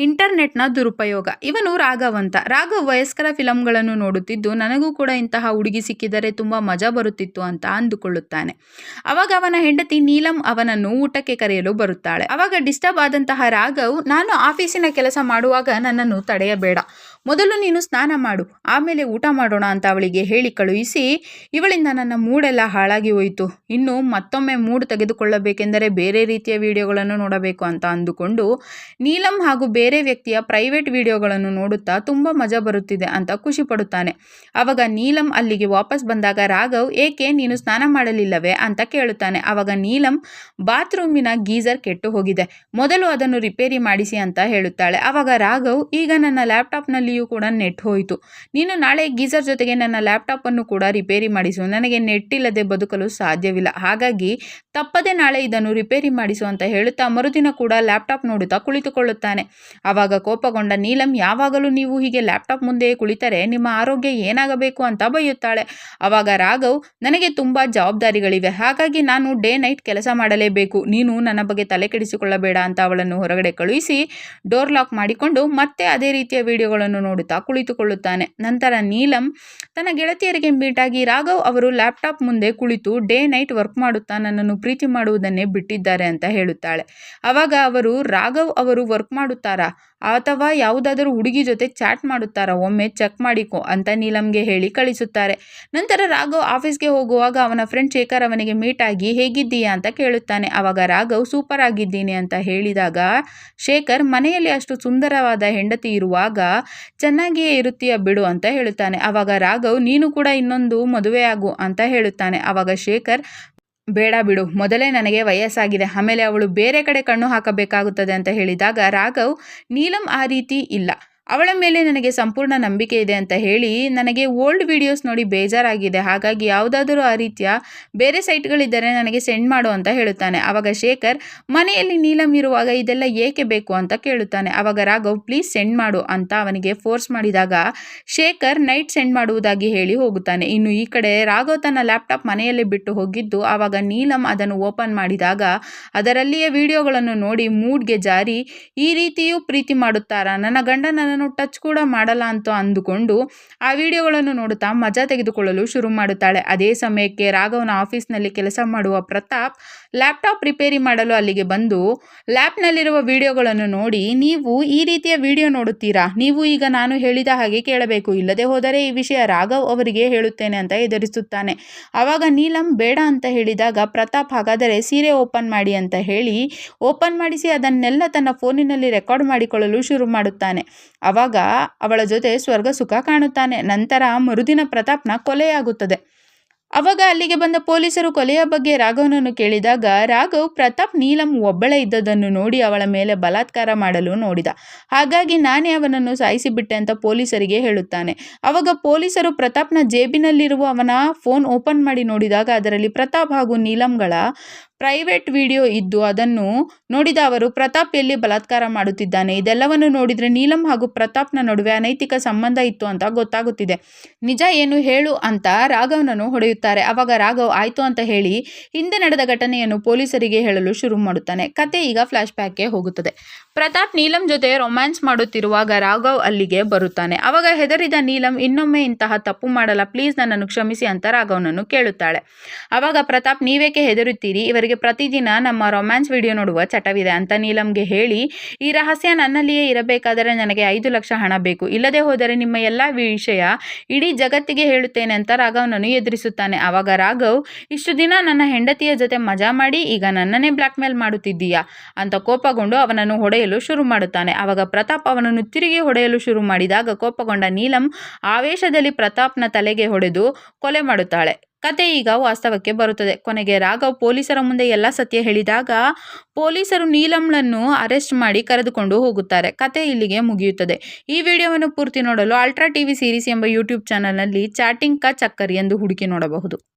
ಇಂಟರ್ನೆಟ್ನ ದುರುಪಯೋಗ. ಇವನು ರಾಘವ್ ಅಂತ. ರಾಘವ್ ವಯಸ್ಕರ ಫಿಲಂಗಳನ್ನು ನೋಡುತ್ತಿದ್ದು, ನನಗೂ ಕೂಡ ಇಂತಹ ಹುಡುಗಿ ಸಿಕ್ಕಿದರೆ ತುಂಬ ಮಜಾ ಬರುತ್ತಿತ್ತು ಅಂತ ಅಂದುಕೊಳ್ಳುತ್ತಾನೆ. ಅವಾಗ ಅವನ ಹೆಂಡತಿ ನೀಲಂ ಅವನನ್ನು ಊಟಕ್ಕೆ ಕರೆಯಲು ಬರುತ್ತಾಳೆ. ಅವಾಗ ಡಿಸ್ಟರ್ಬ್ ಆದಂತಹ ರಾಘವ್, ನಾನು ಆಫೀಸಿನ ಕೆಲಸ ಮಾಡುವಾಗ ನನ್ನನ್ನು ತಡೆಯಬೇಡ, ಮೊದಲು ನೀನು ಸ್ನಾನ ಮಾಡು, ಆಮೇಲೆ ಊಟ ಮಾಡೋಣ ಅಂತ ಅವಳಿಗೆ ಹೇಳಿ ಕಳುಹಿಸಿ, ಇವಳಿಂದ ನನ್ನ ಮೂಡೆಲ್ಲ ಹಾಳಾಗಿ ಹೋಯಿತು, ಇನ್ನು ಮತ್ತೊಮ್ಮೆ ಮೂಡ್ ತೆಗೆದುಕೊಳ್ಳಬೇಕೆಂದರೆ ಬೇರೆ ರೀತಿಯ ವಿಡಿಯೋಗಳನ್ನು ನೋಡಬೇಕು ಅಂತ ಅಂದುಕೊಂಡು ನೀಲಂ ಹಾಗೂ ಬೇರೆ ವ್ಯಕ್ತಿಯ ಪ್ರೈವೇಟ್ ವಿಡಿಯೋಗಳನ್ನು ನೋಡುತ್ತಾ ತುಂಬ ಮಜಾ ಬರುತ್ತಿದೆ ಅಂತ ಖುಷಿ ಪಡುತ್ತಾನೆ. ಅವಾಗ ನೀಲಂ ಅಲ್ಲಿಗೆ ವಾಪಸ್ ಬಂದಾಗ ರಾಘವ್, ಏಕೆ ನೀನು ಸ್ನಾನ ಮಾಡಲಿಲ್ಲವೇ ಅಂತ ಕೇಳುತ್ತಾನೆ. ಅವಾಗ ನೀಲಂ, ಬಾತ್ರೂಮಿನ ಗೀಸರ್ ಕೆಟ್ಟು ಹೋಗಿದೆ, ಮೊದಲು ಅದನ್ನು ರಿಪೇರಿ ಮಾಡಿಸಿ ಅಂತ ಹೇಳುತ್ತಾಳೆ. ಅವಾಗ ರಾಘವ್, ಈಗ ನನ್ನ ಲ್ಯಾಪ್ಟಾಪ್ನಲ್ಲಿ ಕೂಡ ನೆಟ್ ಹೋಯಿತು, ನೀನು ನಾಳೆ ಗೀಸರ್ ಜೊತೆಗೆ ನನ್ನ ಲ್ಯಾಪ್ಟಾಪ್ ಅನ್ನು ಕೂಡ ರಿಪೇರಿ ಮಾಡಿಸು, ನನಗೆ ನೆಟ್ ಇಲ್ಲದೆ ಬದುಕಲು ಸಾಧ್ಯವಿಲ್ಲ, ಹಾಗಾಗಿ ತಪ್ಪದೆ ನಾಳೆ ಇದನ್ನು ರಿಪೇರಿ ಮಾಡಿಸು ಅಂತ ಹೇಳುತ್ತಾ ಮರುದಿನ ಕೂಡ ಲ್ಯಾಪ್ಟಾಪ್ ನೋಡುತ್ತಾ ಕುಳಿತುಕೊಳ್ಳುತ್ತಾನೆ. ಆವಾಗ ಕೋಪಗೊಂಡ ನೀಲಂ, ಯಾವಾಗಲೂ ನೀವು ಹೀಗೆ ಲ್ಯಾಪ್ಟಾಪ್ ಮುಂದೆ ಕುಳಿತರೆ ನಿಮ್ಮ ಆರೋಗ್ಯ ಏನಾಗಬೇಕು ಅಂತ ಬೈಯುತ್ತಾಳೆ. ಆವಾಗ ರಾಘವ್, ನನಗೆ ತುಂಬಾ ಜವಾಬ್ದಾರಿಗಳಿವೆ, ಹಾಗಾಗಿ ನಾನು ಡೇ ನೈಟ್ ಕೆಲಸ ಮಾಡಲೇಬೇಕು, ನೀನು ನನ್ನ ಬಗ್ಗೆ ತಲೆ ಕೆಡಿಸಿಕೊಳ್ಳಬೇಡ ಅಂತ ಅವಳನ್ನು ಹೊರಗಡೆ ಕಳುಹಿಸಿ ಡೋರ್ ಲಾಕ್ ಮಾಡಿಕೊಂಡು ಮತ್ತೆ ಅದೇ ರೀತಿಯ ವಿಡಿಯೋಗಳನ್ನು ನೋಡುತ್ತಾ ಕುಳಿತುಕೊಳ್ಳುತ್ತಾನೆ. ನಂತರ ನೀಲಂ ತನ್ನ ಗೆಳತಿಯರಿಗೆ ಮೀಟಾಗಿ, ರಾಘವ್ ಅವರು ಲ್ಯಾಪ್ಟಾಪ್ ಮುಂದೆ ಕುಳಿತು ಡೇ ನೈಟ್ ವರ್ಕ್ ಮಾಡುತ್ತಾ ನನ್ನನ್ನು ಪ್ರೀತಿ ಮಾಡುವುದನ್ನೇ ಬಿಟ್ಟಿದ್ದಾರೆ ಅಂತ ಹೇಳುತ್ತಾಳೆ. ಆವಾಗ ಅವರು, ರಾಘವ್ ಅವರು ವರ್ಕ್ ಮಾಡುತ್ತಾರಾ ಅಥವಾ ಯಾವುದಾದರೂ ಹುಡುಗಿ ಜೊತೆ ಚಾಟ್ ಮಾಡುತ್ತಾರಾ, ಒಮ್ಮೆ ಚೆಕ್ ಮಾಡಿಕೊ ಅಂತ ನೀಲಂಗೆ ಹೇಳಿ ಕಳಿಸುತ್ತಾರೆ. ನಂತರ ರಾಘವ್ ಆಫೀಸ್ಗೆ ಹೋಗುವಾಗ ಅವನ ಫ್ರೆಂಡ್ ಶೇಖರ್ ಅವನಿಗೆ ಮೀಟ್ ಆಗಿ ಹೇಗಿದ್ದೀಯಾ ಅಂತ ಕೇಳುತ್ತಾನೆ. ಆವಾಗ ರಾಘವ್ ಸೂಪರ್ ಆಗಿದ್ದೀನಿ ಅಂತ ಹೇಳಿದಾಗ ಶೇಖರ್, ಮನೆಯಲ್ಲಿ ಅಷ್ಟು ಸುಂದರವಾದ ಹೆಂಡತಿ ಇರುವಾಗ ಚೆನ್ನಾಗಿಯೇ ಇರುತ್ತೀಯ ಬಿಡು ಅಂತ ಹೇಳುತ್ತಾನೆ. ಆವಾಗ ರಾಘವ್, ನೀನು ಕೂಡ ಇನ್ನೊಂದು ಮದುವೆ ಆಗು ಅಂತ ಹೇಳುತ್ತಾನೆ. ಆವಾಗ ಶೇಖರ್, ಬೇಡ ಬಿಡು, ಮೊದಲೇ ನನಗೆ ವಯಸ್ಸಾಗಿದೆ, ಆಮೇಲೆ ಅವಳು ಬೇರೆ ಕಡೆ ಕಣ್ಣು ಹಾಕಬೇಕಾಗುತ್ತದೆ ಅಂತ ಹೇಳಿದಾಗ ರಾಘವ್, ನೀಲಂ ಆ ರೀತಿ ಇಲ್ಲ, ಅವಳ ಮೇಲೆ ನನಗೆ ಸಂಪೂರ್ಣ ನಂಬಿಕೆ ಇದೆ ಅಂತ ಹೇಳಿ, ನನಗೆ ಓಲ್ಡ್ ವಿಡಿಯೋಸ್ ನೋಡಿ ಬೇಜಾರಾಗಿದೆ, ಹಾಗಾಗಿ ಯಾವುದಾದರೂ ಆ ರೀತಿಯ ಬೇರೆ ಸೈಟ್ಗಳಿದ್ದರೆ ನನಗೆ ಸೆಂಡ್ ಮಾಡು ಅಂತ ಹೇಳುತ್ತಾನೆ. ಆವಾಗ ಶೇಖರ್, ಮನೆಯಲ್ಲಿ ನೀಲಂ ಇರುವಾಗ ಇದೆಲ್ಲ ಏಕೆ ಬೇಕು ಅಂತ ಕೇಳುತ್ತಾನೆ. ಆವಾಗ ರಾಘವ್, ಪ್ಲೀಸ್ ಸೆಂಡ್ ಮಾಡು ಅಂತ ಅವನಿಗೆ ಫೋರ್ಸ್ ಮಾಡಿದಾಗ ಶೇಖರ್ ನೈಟ್ ಸೆಂಡ್ ಮಾಡುವುದಾಗಿ ಹೇಳಿ ಹೋಗುತ್ತಾನೆ. ಇನ್ನು ಈ ಕಡೆ ರಾಘವ್ ತನ್ನ ಲ್ಯಾಪ್ಟಾಪ್ ಮನೆಯಲ್ಲಿ ಬಿಟ್ಟು ಹೋಗಿದ್ದು, ಆವಾಗ ನೀಲಂ ಅದನ್ನು ಓಪನ್ ಮಾಡಿದಾಗ ಅದರಲ್ಲಿಯ ವಿಡಿಯೋಗಳನ್ನು ನೋಡಿ ಮೂಡ್ಗೆ ಜಾರಿ, ಈ ರೀತಿಯೂ ಪ್ರೀತಿ ಮಾಡುತ್ತಾರಾ, ನನ್ನ ಗಂಡ ನನ್ನನ್ನು ಟಚ್ ಕೂಡ ಮಾಡಲ್ಲ ಅಂತ ಅಂದುಕೊಂಡು ಆ ವಿಡಿಯೋಗಳನ್ನು ನೋಡುತ್ತಾ ಮಜಾ ತೆಗೆದುಕೊಳ್ಳಲು ಶುರು ಮಾಡುತ್ತಾಳೆ. ಅದೇ ಸಮಯಕ್ಕೆ ರಾಘವ್ನ ಆಫೀಸ್ನಲ್ಲಿ ಕೆಲಸ ಮಾಡುವ ಪ್ರತಾಪ್ ಲ್ಯಾಪ್ಟಾಪ್ ರಿಪೇರಿ ಮಾಡಲು ಅಲ್ಲಿಗೆ ಬಂದು ಲ್ಯಾಪ್ನಲ್ಲಿರುವ ವಿಡಿಯೋಗಳನ್ನು ನೋಡಿ, ನೀವು ಈ ರೀತಿಯ ವಿಡಿಯೋ ನೋಡುತ್ತೀರಾ, ನೀವು ಈಗ ನಾನು ಹೇಳಿದ ಹಾಗೆ ಕೇಳಬೇಕು, ಇಲ್ಲದೆ ಹೋದರೆ ಈ ವಿಷಯ ರಾಘವ್ ಅವರಿಗೆ ಹೇಳುತ್ತೇನೆ ಅಂತ ಎದುರಿಸುತ್ತಾನೆ. ಆವಾಗ ನೀಲಂ ಬೇಡ ಅಂತ ಹೇಳಿದಾಗ ಪ್ರತಾಪ್, ಹಾಗಾದರೆ ಸೀರೆ ಓಪನ್ ಮಾಡಿ ಅಂತ ಹೇಳಿ ಓಪನ್ ಮಾಡಿಸಿ ಅದನ್ನೆಲ್ಲ ತನ್ನ ಫೋನಿನಲ್ಲಿ ರೆಕಾರ್ಡ್ ಮಾಡಿಕೊಳ್ಳಲು ಶುರು ಮಾಡುತ್ತಾನೆ. ಆವಾಗ ಅವಳ ಜೊತೆ ಸ್ವರ್ಗ ಸುಖ ಕಾಣುತ್ತಾನೆ. ನಂತರ ಮರುದಿನ ಪ್ರತಾಪ್ನ ಕೊಲೆಯಾಗುತ್ತದೆ. ಅವಾಗ ಅಲ್ಲಿಗೆ ಬಂದ ಪೊಲೀಸರು ಕೊಲೆಯ ಬಗ್ಗೆ ರಾಘವನನ್ನು ಕೇಳಿದಾಗ ರಾಘವ್, ಪ್ರತಾಪ್ ನೀಲಂ ಒಬ್ಬಳೇ ಇದ್ದದನ್ನು ನೋಡಿ ಅವಳ ಮೇಲೆ ಬಲಾತ್ಕಾರ ಮಾಡಲು ನೋಡಿದ, ಹಾಗಾಗಿ ನಾನೇ ಅವನನ್ನು ಸಾಯಿಸಿಬಿಟ್ಟೆ ಅಂತ ಪೊಲೀಸರಿಗೆ ಹೇಳುತ್ತಾನೆ. ಅವಾಗ ಪೊಲೀಸರು ಪ್ರತಾಪ್ನ ಜೇಬಿನಲ್ಲಿರುವ ಅವನ ಫೋನ್ ಓಪನ್ ಮಾಡಿ ನೋಡಿದಾಗ ಅದರಲ್ಲಿ ಪ್ರತಾಪ್ ಹಾಗೂ ನೀಲಂಗಳ ಪ್ರೈವೇಟ್ ವಿಡಿಯೋ ಇದ್ದು ಅದನ್ನು ನೋಡಿದ ಅವರು, ಪ್ರತಾಪ್ ಎಲ್ಲಿ ಬಲಾತ್ಕಾರ ಮಾಡುತ್ತಿದ್ದಾನೆ, ಇದೆಲ್ಲವನ್ನು ನೋಡಿದರೆ ನೀಲಂ ಹಾಗೂ ಪ್ರತಾಪ್ನ ನಡುವೆ ಅನೈತಿಕ ಸಂಬಂಧ ಇತ್ತು ಅಂತ ಗೊತ್ತಾಗುತ್ತಿದೆ, ನಿಜ ಏನು ಹೇಳು ಅಂತ ರಾಘವನನ್ನು ಹೊಡೆಯುತ್ತಾರೆ. ಅವಾಗ ರಾಘವ್ ಆಯ್ತು ಅಂತ ಹೇಳಿ ಹಿಂದೆ ನಡೆದ ಘಟನೆಯನ್ನು ಪೊಲೀಸರಿಗೆ ಹೇಳಲು ಶುರು ಮಾಡುತ್ತಾನೆ. ಕತೆ ಈಗ ಫ್ಲಾಶ್ ಬ್ಯಾಕ್ಗೆ ಹೋಗುತ್ತದೆ. ಪ್ರತಾಪ್ ನೀಲಂ ಜೊತೆ ರೊಮ್ಯಾನ್ಸ್ ಮಾಡುತ್ತಿರುವಾಗ ರಾಘವ್ ಅಲ್ಲಿಗೆ ಬರುತ್ತಾನೆ. ಅವಾಗ ಹೆದರಿದ ನೀಲಂ, ಇನ್ನೊಮ್ಮೆ ಇಂತಹ ತಪ್ಪು ಮಾಡಲ್ಲ, ಪ್ಲೀಸ್ ನನ್ನನ್ನು ಕ್ಷಮಿಸಿ ಅಂತ ರಾಘವನನ್ನು ಕೇಳುತ್ತಾಳೆ. ಅವಾಗ ಪ್ರತಾಪ್, ನೀವೇಕೆ ಹೆದರುತ್ತೀರಿ, ಇವರಿಗೆ ಪ್ರತಿದಿನ ನಮ್ಮ ರೊಮ್ಯಾನ್ಸ್ ವಿಡಿಯೋ ನೋಡುವ ಚಟವಿದೆ ಅಂತ ನೀಲಂಗೆ ಹೇಳಿ, ಈ ರಹಸ್ಯ ನನ್ನಲ್ಲಿಯೇ ಇರಬೇಕಾದರೆ ನನಗೆ 5 ಲಕ್ಷ ಹಣ ಬೇಕು, ಇಲ್ಲದೆ ಹೋದರೆ ನಿಮ್ಮ ಎಲ್ಲ ವಿಷಯ ಇಡೀ ಜಗತ್ತಿಗೆ ಹೇಳುತ್ತೇನೆ ಅಂತ ರಾಘವನನ್ನು ಎದುರಿಸುತ್ತಾನೆ. ಆವಾಗ ರಾಘವ್, ಇಷ್ಟು ದಿನ ನನ್ನ ಹೆಂಡತಿಯ ಜೊತೆ ಮಜಾ ಮಾಡಿ ಈಗ ನನ್ನನ್ನೇ ಬ್ಲ್ಯಾಕ್ ಮೇಲ್ ಮಾಡುತ್ತಿದ್ದೀಯಾ ಅಂತ ಕೋಪಗೊಂಡು ಅವನನ್ನು ಹೊಡೆಯಲು ಶುರು ಮಾಡುತ್ತಾನೆ. ಆವಾಗ ಪ್ರತಾಪ್ ಅವನನ್ನು ತಿರುಗಿ ಹೊಡೆಯಲು ಶುರು ಮಾಡಿದಾಗ ಕೋಪಗೊಂಡ ನೀಲಂ ಆವೇಶದಲ್ಲಿ ಪ್ರತಾಪ್ನ ತಲೆಗೆ ಹೊಡೆದು ಕೊಲೆ ಮಾಡುತ್ತಾಳೆ. ಕತೆ ಈಗ ವಾಸ್ತವಕ್ಕೆ ಬರುತ್ತದೆ. ಕೊನೆಗೆ ರಾಘವ್ ಪೊಲೀಸರ ಮುಂದೆ ಎಲ್ಲ ಸತ್ಯ ಹೇಳಿದಾಗ ಪೊಲೀಸರು ನೀಲಂಳನ್ನು ಅರೆಸ್ಟ್ ಮಾಡಿ ಕರೆದುಕೊಂಡು ಹೋಗುತ್ತಾರೆ. ಕತೆ ಇಲ್ಲಿಗೆ ಮುಗಿಯುತ್ತದೆ. ಈ ವಿಡಿಯೋವನ್ನು ಪೂರ್ತಿ ನೋಡಲು ಅಲ್ಟ್ರಾ ಟಿವಿ ಸೀರೀಸ್ ಎಂಬ ಯೂಟ್ಯೂಬ್ ಚಾನಲ್ನಲ್ಲಿ ಚಾಟಿಂಗ್ ಕಾ ಚಕ್ಕರ್ ಎಂದು ಹುಡುಕಿ ನೋಡಬಹುದು.